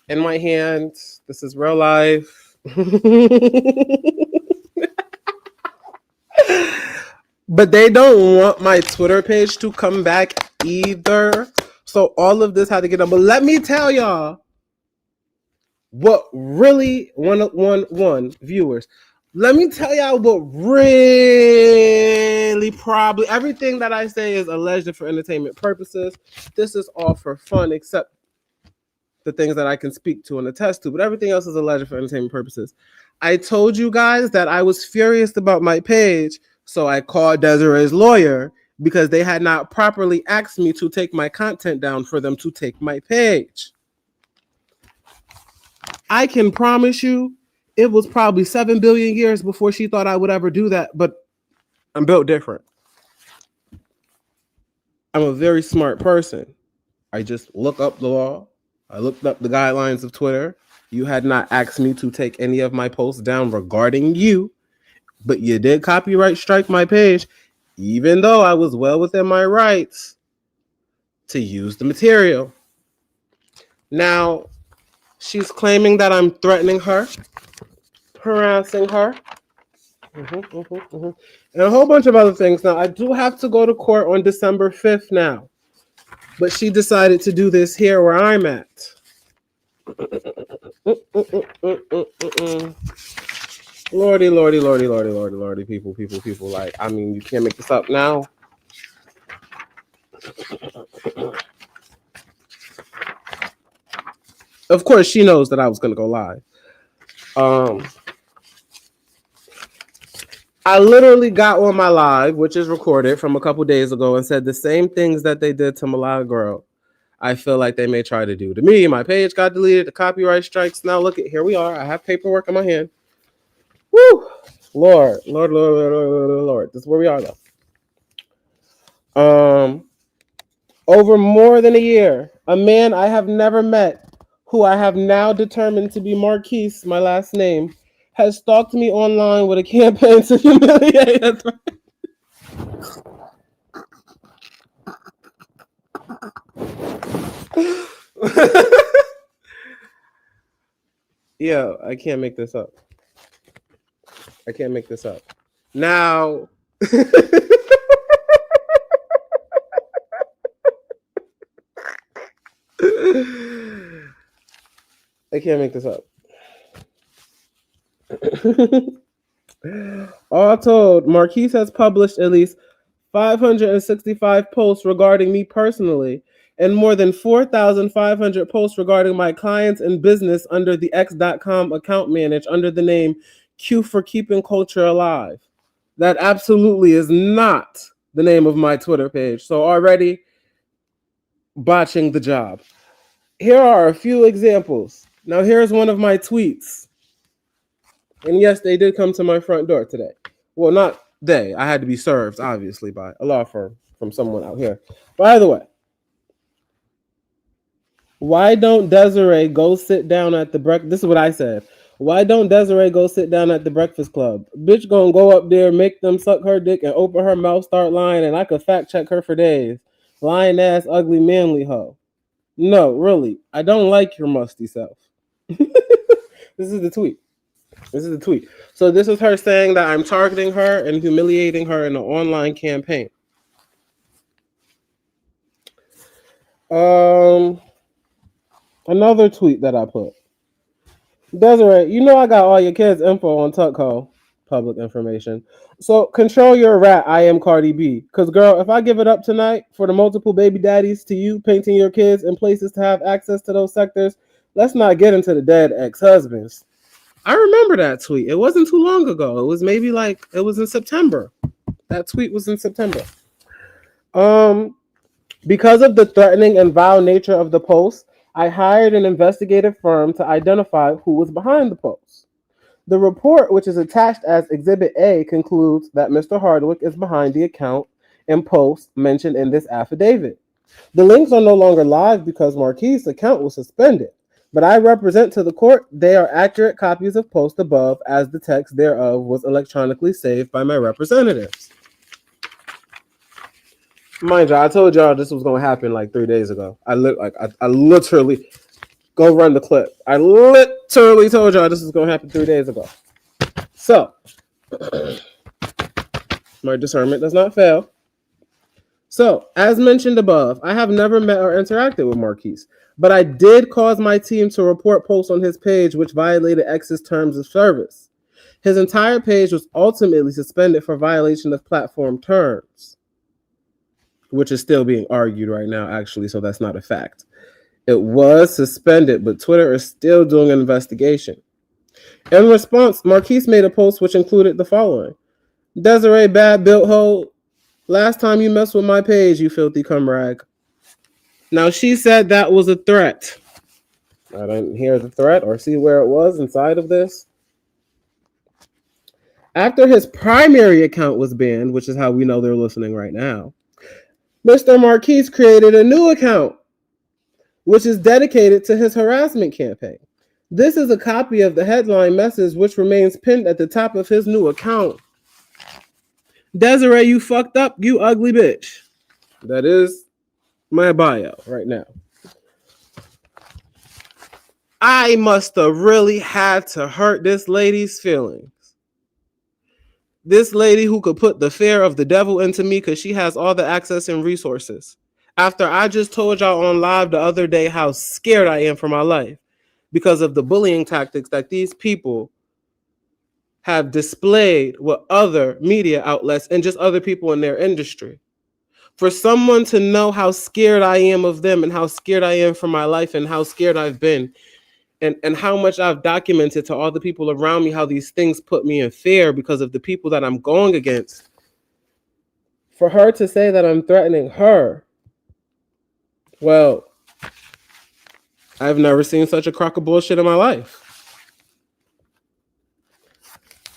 in my hand. This is real life. But they don't want my Twitter page to come back either. So all of this had to get done. But let me tell y'all what really one viewers. Let me tell y'all what really probably everything that I say is alleged for entertainment purposes. This is all for fun, except the things that I can speak to and attest to, but everything else is alleged for entertainment purposes. I told you guys that I was furious about my page, so I called Desiree's lawyer because they had not properly asked me to take my content down for them to take my page. I can promise you it was probably 7 billion years before she thought I would ever do that, but I'm built different. I'm a very smart person. I just look up the law. I looked up the guidelines of Twitter. You had not asked me to take any of my posts down regarding you, but you did copyright strike my page, even though I was well within my rights to use the material. Now, she's claiming that I'm threatening her, harassing her, and a whole bunch of other things. Now, I do have to go to court on December 5th now, but she decided to do this here where I'm at. Lordy, lordy, lordy, lordy, lordy, lordy, people. Like, I mean, you can't make this up now. Of course, she knows that I was going to go live. I literally got on my live, which is recorded from a couple days ago, and said the same things that they did to Malaya Girl. I feel like they may try to do to me. My page got deleted, the copyright strikes. Now look at, here we are. I have paperwork in my hand. Woo! Lord. This is where we are though. Over more than a year, a man I have never met, who I have now determined to be Marquise, my last name, has stalked me online with a campaign to humiliate us. Yo, I can't make this up. Now, I can't make this up. All told, Marquise has published at least 565 posts regarding me personally and more than 4,500 posts regarding my clients and business under the X.com account managed under the name Q for Keeping Culture Alive. That absolutely is not the name of my Twitter page. So already botching the job. Here are a few examples. Now here's one of my tweets. And yes, they did come to my front door today. Well, not they. I had to be served, obviously, by a law firm from someone out here. By the way, why don't Desiree go sit down at the breakfast? This is what I said. Why don't Desiree go sit down at the Breakfast Club? Bitch gonna go up there, make them suck her dick and open her mouth, start lying, and I could fact check her for days. Lying ass, ugly, manly hoe. No, really, I don't like your musty self. This is the tweet. So this is her saying that I'm targeting her and humiliating her in an online campaign. Another tweet that I put. Desiree, you know I got all your kids' info on Tucko, public information. So control your rat, I am Cardi B. Because, girl, if I give it up tonight for the multiple baby daddies to you, painting your kids in places to have access to those sectors, let's not get into the dead ex-husbands. I remember that tweet. It wasn't too long ago. It was maybe it was in September. That tweet was in September. Because of the threatening and vile nature of the post, I hired an investigative firm to identify who was behind the post. The report, which is attached as Exhibit A, concludes that Mr. Hardwick is behind the account and post mentioned in this affidavit. The links are no longer live because Marquise's account was suspended, but I represent to the court they are accurate copies of post above as the text thereof was electronically saved by my representatives. Mind you, I told y'all this was going to happen 3 days ago. I literally, Go run the clip. I literally told y'all this was going to happen 3 days ago. So, my discernment does not fail. So, as mentioned above, I have never met or interacted with Marquise, but I did cause my team to report posts on his page which violated X's terms of service. His entire page was ultimately suspended for violation of platform terms, which is still being argued right now, actually, so that's not a fact. It was suspended, but Twitter is still doing an investigation. In response, Marquise made a post which included the following. Desiree Bad Built Ho, last time you messed with my page, you filthy cum rag. Now, she said that was a threat. I didn't hear the threat or see where it was inside of this. After his primary account was banned, which is how we know they're listening right now, Mr. Marquise created a new account, which is dedicated to his harassment campaign. This is a copy of the headline message, which remains pinned at the top of his new account. Desiree, you fucked up, you ugly bitch. That is my bio right now. I must have really had to hurt this lady's feelings. This lady who could put the fear of the devil into me because she has all the access and resources. After I just told y'all on live the other day how scared I am for my life because of the bullying tactics that these people have displayed with other media outlets and just other people in their industry. For someone to know how scared I am of them and how scared I am for my life and how scared I've been and how much I've documented to all the people around me, how these things put me in fear because of the people that I'm going against. For her to say that I'm threatening her, well, I've never seen such a crock of bullshit in my life.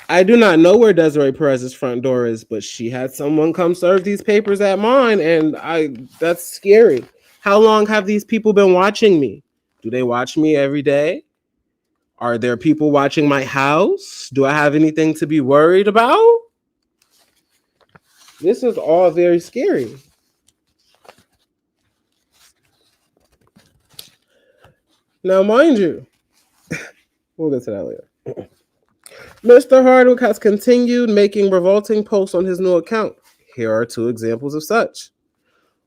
I do not know where Desiree Perez's front door is, but she had someone come serve these papers at mine, and that's scary. How long have these people been watching me? Do they watch me every day? Are there people watching my house? Do I have anything to be worried about? This is all very scary. Now, mind you, we'll get to that later. Mr. Hardwick has continued making revolting posts on his new account. Here are two examples of such.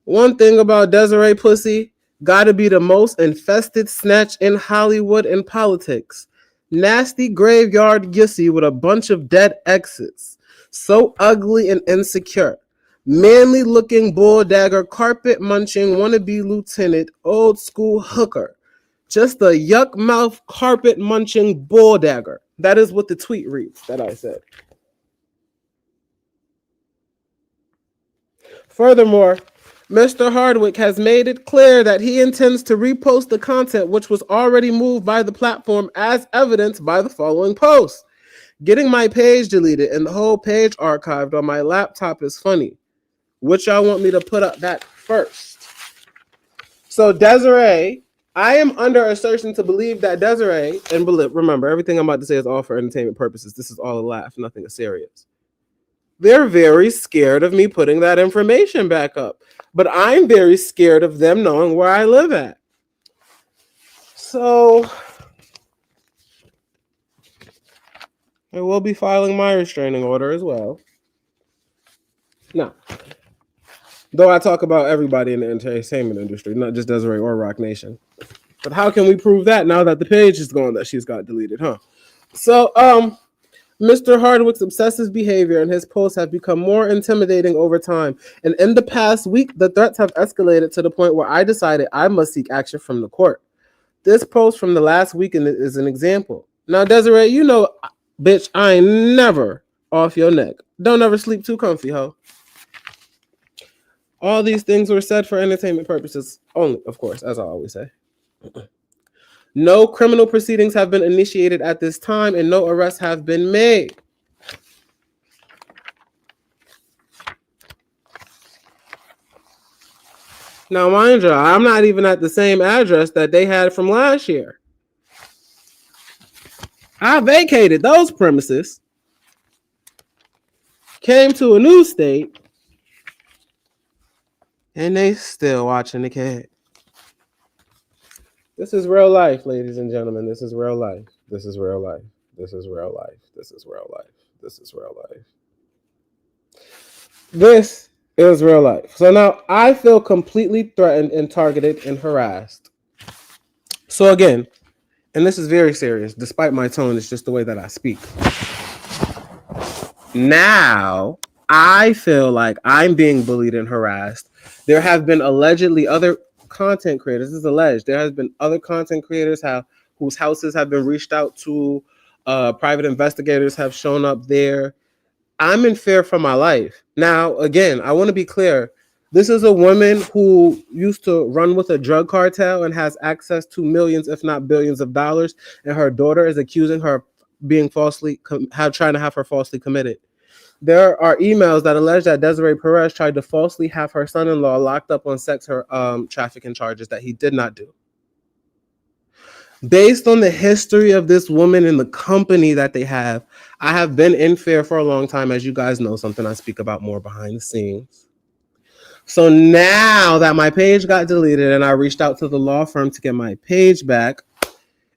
One thing about Desiree Pussy, gotta be the most infested snatch in Hollywood and politics. Nasty graveyard yussy with a bunch of dead exes. So ugly and insecure. Manly looking bull dagger, carpet munching, wannabe lieutenant, old school hooker. Just a yuck mouth, carpet munching bull dagger. That is what the tweet reads that I said. Furthermore, Mr. Hardwick has made it clear that he intends to repost the content which was already moved by the platform as evidenced by the following post. Getting my page deleted and the whole page archived on my laptop is funny. Which y'all want me to put up that first? So Desiree, I am under assertion to believe that Desiree, and remember, everything I'm about to say is all for entertainment purposes. This is all a laugh, nothing is serious. They're very scared of me putting that information back up. But I'm very scared of them knowing where I live at. So I will be filing my restraining order as well. Now, though I talk about everybody in the entertainment industry, not just Desiree or RocNation. But how can we prove that now that the page is gone that she's got deleted, huh? So, Mr. Hardwick's obsessive behavior and his posts have become more intimidating over time. And in the past week, the threats have escalated to the point where I decided I must seek action from the court. This post from the last weekend is an example. Now, Desiree, you know, bitch, I ain't never off your neck. Don't ever sleep too comfy, ho. All these things were said for entertainment purposes only, of course, as I always say. No criminal proceedings have been initiated at this time and no arrests have been made. Now, mind you, I'm not even at the same address that they had from last year. I vacated those premises, came to a new state, and they still watching the kid. This is real life, ladies and gentlemen. This is real life. This is real life. This is real life. This is real life. This is real life. This is real life. So now I feel completely threatened and targeted and harassed. So again, and this is very serious, despite my tone, it's just the way that I speak. Now I feel like I'm being bullied and harassed. There have been allegedly other content creators. This is alleged. There has been other content creators whose houses have been reached out to. Private investigators have shown up there. I'm in fear for my life. Now, again, I want to be clear. This is a woman who used to run with a drug cartel and has access to millions, if not billions of dollars. And her daughter is accusing her being trying to have her falsely committed. There are emails that allege that Desiree Perez tried to falsely have her son-in-law locked up on sex trafficking charges that he did not do. Based on the history of this woman and the company that they have, I have been in fear for a long time, as you guys know, something I speak about more behind the scenes. So now that my page got deleted and I reached out to the law firm to get my page back,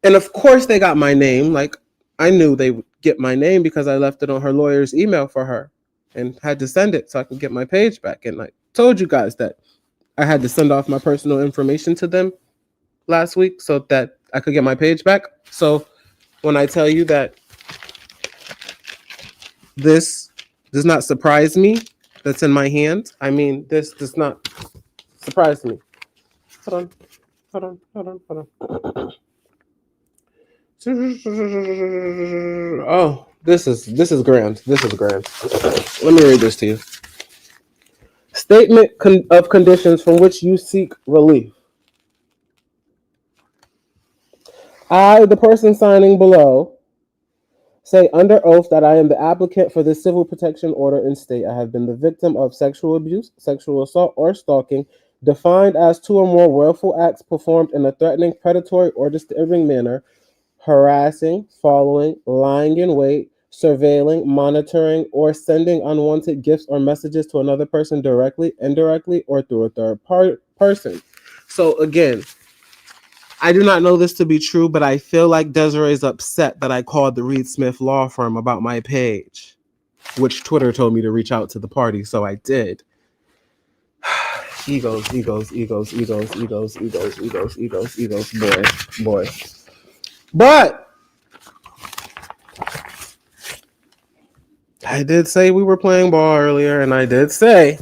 and of course they got my name. Like, I knew they would get my name because I left it on her lawyer's email for her and had to send it so I could get my page back. And I told you guys that I had to send off my personal information to them last week so that I could get my page back. So when I tell you that this does not surprise me, that's in my hand, I mean, this does not surprise me. Hold on. Oh, this is grand. This is grand. Let me read this to you. Statement of conditions from which you seek relief. I, the person signing below, say under oath that I am the applicant for this civil protection order and state I have been the victim of sexual abuse, sexual assault, or stalking, defined as two or more willful acts performed in a threatening, predatory, or disturbing manner, harassing, following, lying in wait, surveilling, monitoring, or sending unwanted gifts or messages to another person directly, indirectly, or through a third person. So again, I do not know this to be true, but I feel like Desiree is upset that I called the Reed Smith law firm about my page, which Twitter told me to reach out to the party, so I did. Egos, boy. But I did say we were playing ball earlier, and I did say,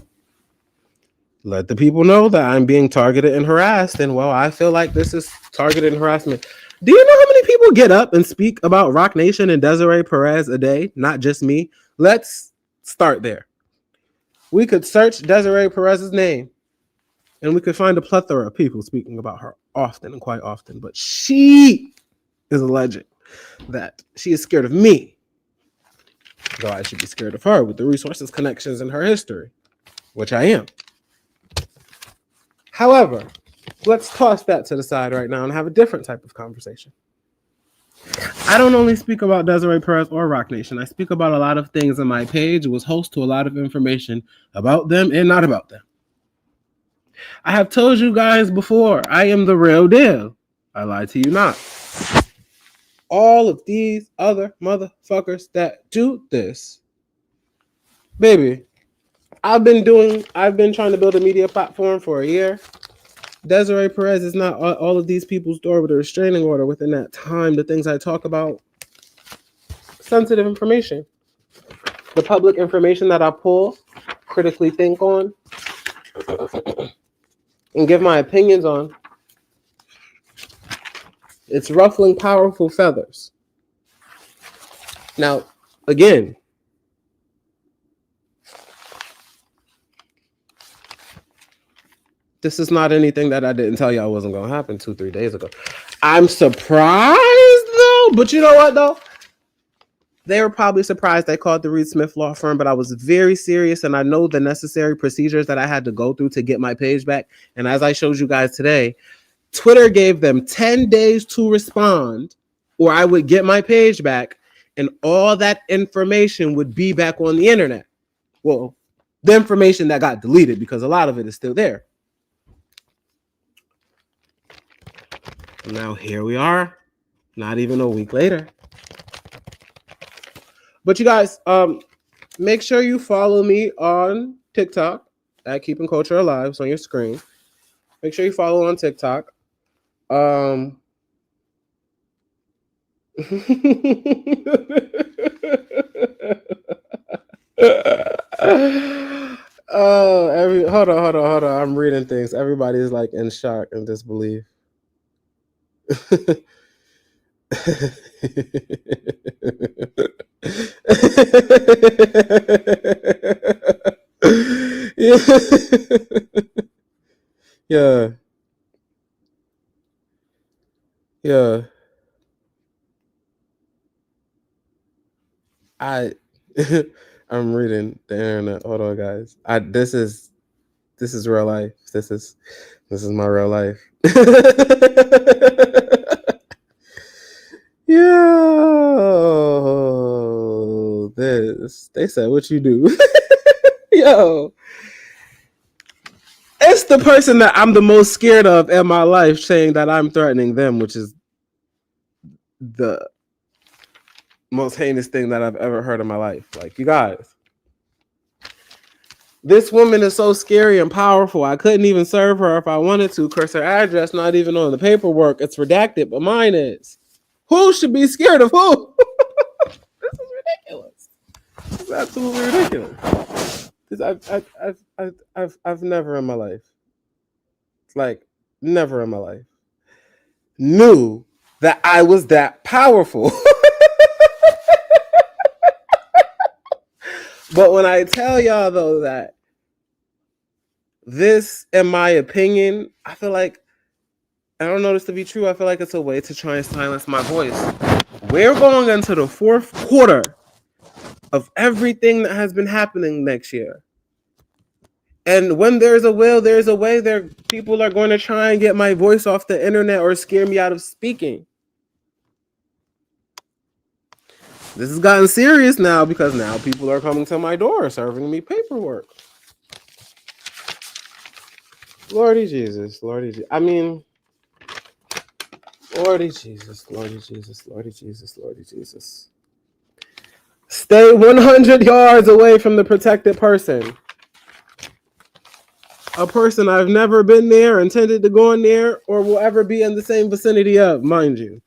let the people know that I'm being targeted and harassed. And well, I feel like this is targeted and harassment. Do you know how many people get up and speak about RocNation and Desiree Perez a day? Not just me. Let's start there. We could search Desiree Perez's name and we could find a plethora of people speaking about her often and quite often. But she is alleging that she is scared of me, though I should be scared of her with the resources, connections, and her history, which I am. However, let's toss that to the side right now and have a different type of conversation. I don't only speak about Desiree Perez or RocNation. I speak about a lot of things on my page. It was host to a lot of information about them and not about them. I have told you guys before, I am the real deal. I lie to you not. All of these other motherfuckers that do this, baby, I've been trying to build a media platform for a year. Desiree Perez is not all of these people's door with a restraining order within that time. The things I talk about, sensitive information. The public information that I pull, critically think on, and give my opinions on, it's ruffling powerful feathers. Now, again, this is not anything that I didn't tell you I wasn't going to happen 2-3 days ago. I'm surprised, though. But you know what, though? They were probably surprised I called the Reed Smith law firm, but I was very serious, and I know the necessary procedures that I had to go through to get my page back. And as I showed you guys today, Twitter gave them 10 days to respond, or I would get my page back, and all that information would be back on the internet. Well, the information that got deleted, because a lot of it is still there. Now here we are, not even a week later. But you guys, make sure you follow me on TikTok at Keeping Culture Alive. It's on your screen. Make sure you follow on TikTok. Oh, hold on. I'm reading things. Everybody's like in shock and disbelief. Yeah. Yeah. I I'm reading the internet. Hold on, guys. This is real life. This is my real life. Yo, this they said what you do. Yo, it's the person that I'm the most scared of in my life saying that I'm threatening them, which is the most heinous thing that I've ever heard in my life. Like, you guys, this woman is so scary and powerful. I couldn't even serve her if I wanted to, because her address not even on the paperwork. It's redacted, but mine is. Who should be scared of who? This is ridiculous. This is absolutely ridiculous. I've never in my life, like never in my life, knew that I was that powerful. But when I tell y'all though that this, in my opinion, I feel like, I don't know this to be true. I feel like it's a way to try and silence my voice. We're going into the fourth quarter of everything that has been happening next year. And when there's a will, there's a way. There, people are going to try and get my voice off the internet or scare me out of speaking. This has gotten serious now because now people are coming to my door serving me paperwork. Lordy Jesus, Lordy Jesus. I mean, Lordy Jesus, Lordy Jesus, Lordy Jesus, Lordy Jesus. Stay 100 yards away from the protected person. A person I've never been there, intended to go in there, or will ever be in the same vicinity of, mind you.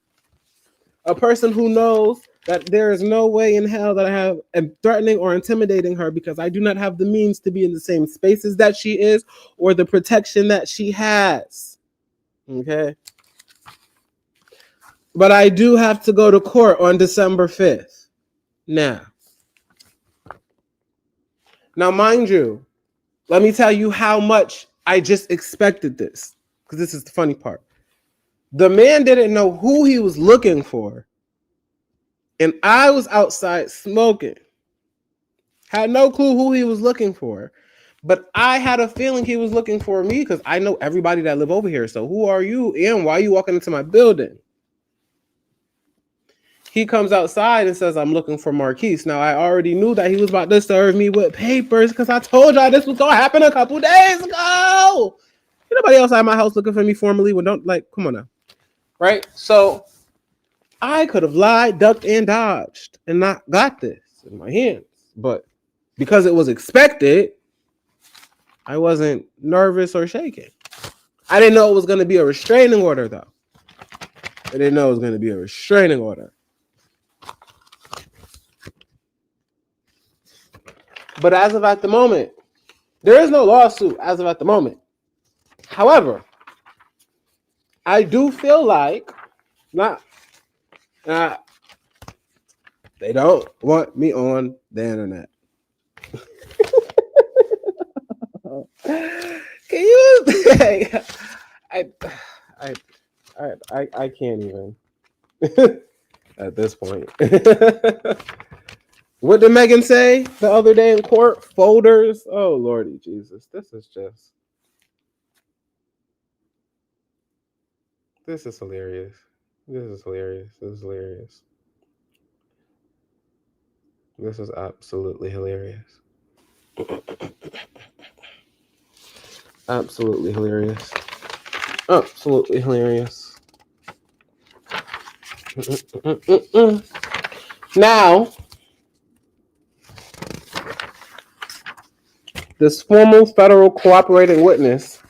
A person who knows that there is no way in hell that I am threatening or intimidating her because I do not have the means to be in the same spaces that she is or the protection that she has. Okay? But I do have to go to court on December 5th. Now, mind you, let me tell you how much I just expected this, because this is the funny part. The man didn't know who he was looking for, and I was outside smoking. Had no clue who he was looking for, but I had a feeling he was looking for me because I know everybody that live over here. So who are you, and why are you walking into my building? He comes outside and says, I'm looking for Marquise. Now, I already knew that he was about to serve me with papers because I told y'all this was going to happen a couple days ago. Ain't nobody else at my house looking for me formally. Well, don't, like, come on now. Right? So I could have lied, ducked, and dodged and not got this in my hands. But because it was expected, I wasn't nervous or shaking. I didn't know it was going to be a restraining order, though. I didn't know it was going to be a restraining order. But as of at the moment, there is no lawsuit as of at the moment. However, I do feel like they don't want me on the internet. Can you? I can't even at this point. What did Megan say the other day in court? Folders. Oh Lordy Jesus, this is hilarious. This is hilarious. This is absolutely hilarious. Absolutely hilarious. Absolutely hilarious. Now, this formal federal cooperating witness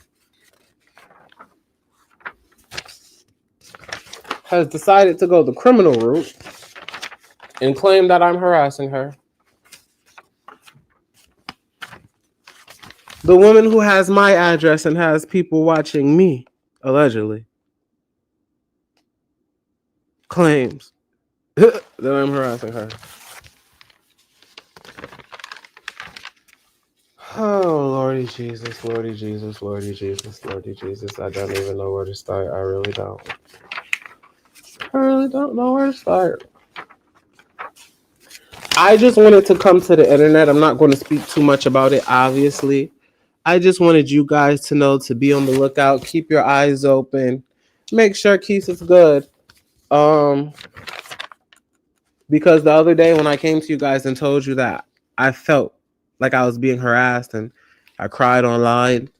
has decided to go the criminal route and claim that I'm harassing her. The woman who has my address and has people watching me, allegedly, claims that I'm harassing her. Oh, Lordy Jesus, Lordy Jesus, Lordy Jesus, Lordy Jesus. I don't even know where to start. I really don't. I really don't know where to start. I just wanted to come to the internet. I'm not going to speak too much about it, obviously. I just wanted you guys to know to be on the lookout. Keep your eyes open. Make sure Keith is good. Because the other day when I came to you guys and told you that I felt like I was being harassed and I cried online.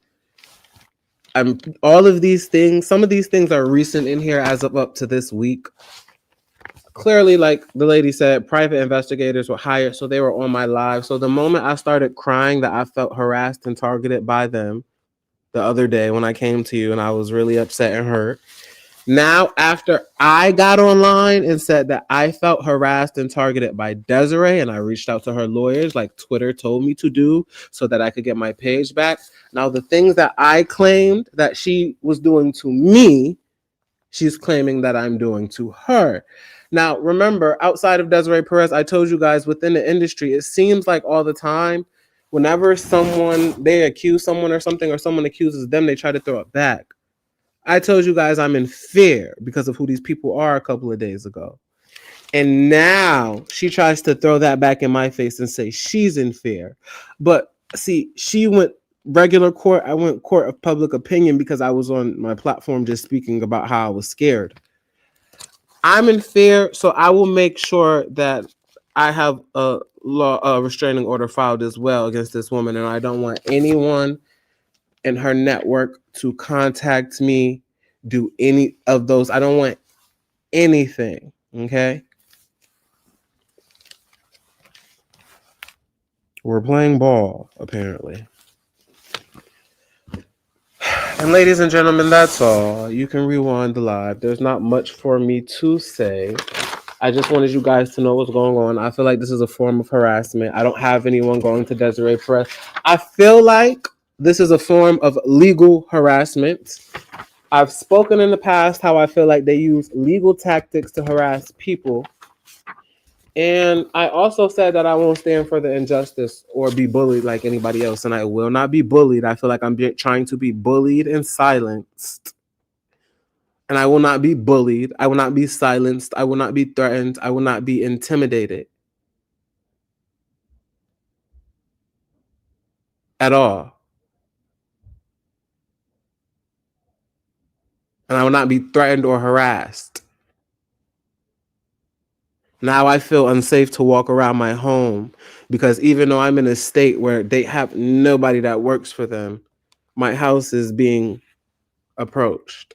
All of these things, some of these things are recent in here as of up to this week. Clearly, like the lady said, private investigators were hired, so they were on my live. So the moment I started crying that I felt harassed and targeted by them the other day when I came to you and I was really upset and hurt. Now, after I got online and said that I felt harassed and targeted by Desiree, and I reached out to her lawyers like Twitter told me to do so that I could get my page back. Now, the things that I claimed that she was doing to me, she's claiming that I'm doing to her. Now, remember, outside of Desiree Perez, I told you guys within the industry, it seems like all the time, whenever they accuse someone or something or someone accuses them, they try to throw it back. I told you guys I'm in fear because of who these people are a couple of days ago. And now she tries to throw that back in my face and say she's in fear. But see, she went regular court. I went court of public opinion because I was on my platform just speaking about how I was scared. I'm in fear, so I will make sure that I have a restraining order filed as well against this woman. And I don't want anyone in her network to contact me, do any of those. I don't want anything. Okay. We're playing ball, apparently. And ladies and gentlemen, that's all. You can rewind the live. There's not much for me to say. I just wanted you guys to know what's going on. I feel like this is a form of harassment. I don't have anyone going to Desiree Perez. I feel like this is a form of legal harassment. I've spoken in the past how I feel like they use legal tactics to harass people. And I also said that I won't stand for the injustice or be bullied like anybody else. And I will not be bullied. I feel like I'm trying to be bullied and silenced. And I will not be bullied. I will not be silenced. I will not be threatened. I will not be intimidated. At all. And I will not be threatened or harassed. Now I feel unsafe to walk around my home because even though I'm in a state where they have nobody that works for them, my house is being approached.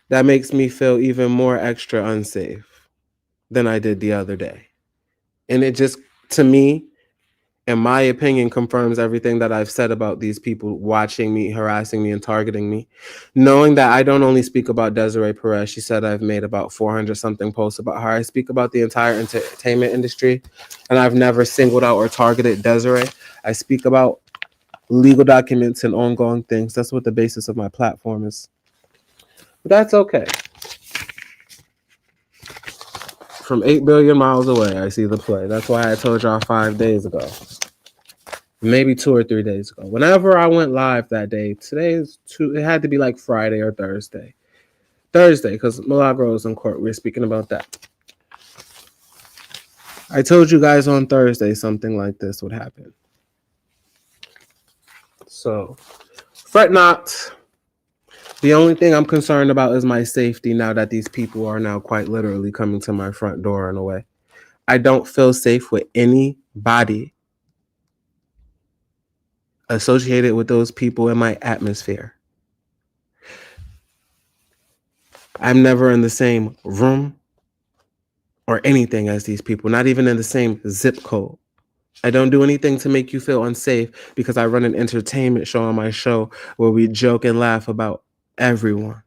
That makes me feel even more extra unsafe than I did the other day. And it just, to me, in my opinion, confirms everything that I've said about these people watching me, harassing me, and targeting me. Knowing that I don't only speak about Desiree Perez. She said I've made about 400 something posts about her. I speak about the entire entertainment industry, and I've never singled out or targeted Desiree. I speak about legal documents and ongoing things. That's what the basis of my platform is. But that's okay. From 8 billion miles away, I see the play. That's why I told y'all 5 days ago. Maybe 2 or 3 days ago. Whenever I went live that day, it had to be like Friday or Thursday. Thursday, because Milagro is in court. We were speaking about that. I told you guys on Thursday something like this would happen. So, fret not. The only thing I'm concerned about is my safety now that these people are now quite literally coming to my front door in a way. I don't feel safe with anybody associated with those people in my atmosphere. I'm never in the same room or anything as these people, not even in the same zip code. I don't do anything to make you feel unsafe because I run an entertainment show on my show where we joke and laugh about everyone.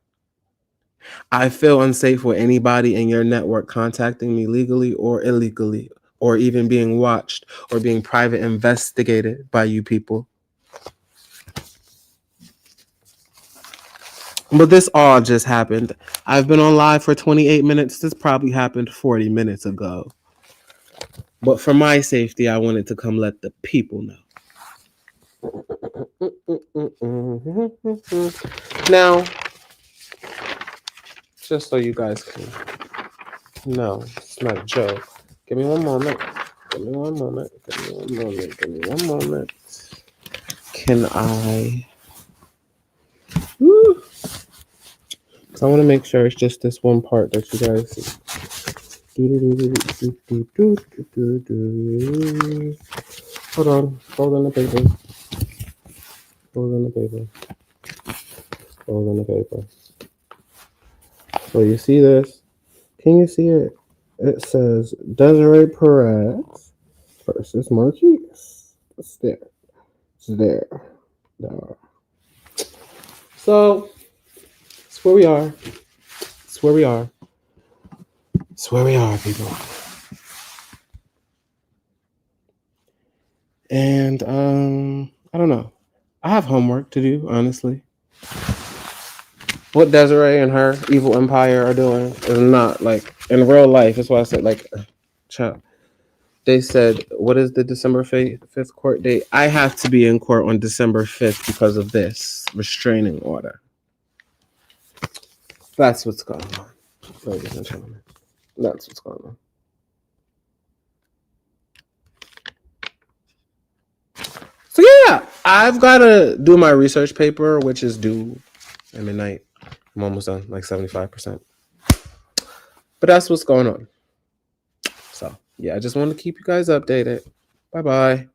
I feel unsafe with anybody in your network contacting me legally or illegally, or even being watched or being private investigated by you people. But this all just happened. I've been on live for 28 minutes. This probably happened 40 minutes ago. But for my safety, I wanted to come let the people know. Now, just so you guys can know, it's not a joke. Give me one moment. Give me one moment. Give me one moment. Give me one moment. Can I? Because I want to make sure it's just this one part that you guys see. Hold on. Hold on the paper. Hold on the paper. Hold on the paper. So you see this? Can you see it? It says Desiree Perez versus Marquise. It's there. It's there. There. So it's where we are. It's where we are. It's where we are, people. And I don't know. I have homework to do, honestly. What Desiree and her evil empire are doing is not like in real life. That's why I said like, child. They said, what is the December 5th court date? I have to be in court on December 5th because of this restraining order. That's what's going on, ladies and gentlemen. That's what's going on. So yeah, I've got to do my research paper, which is due at midnight. I'm almost done, like 75%. But that's what's going on. So yeah, I just want to keep you guys updated. Bye-bye.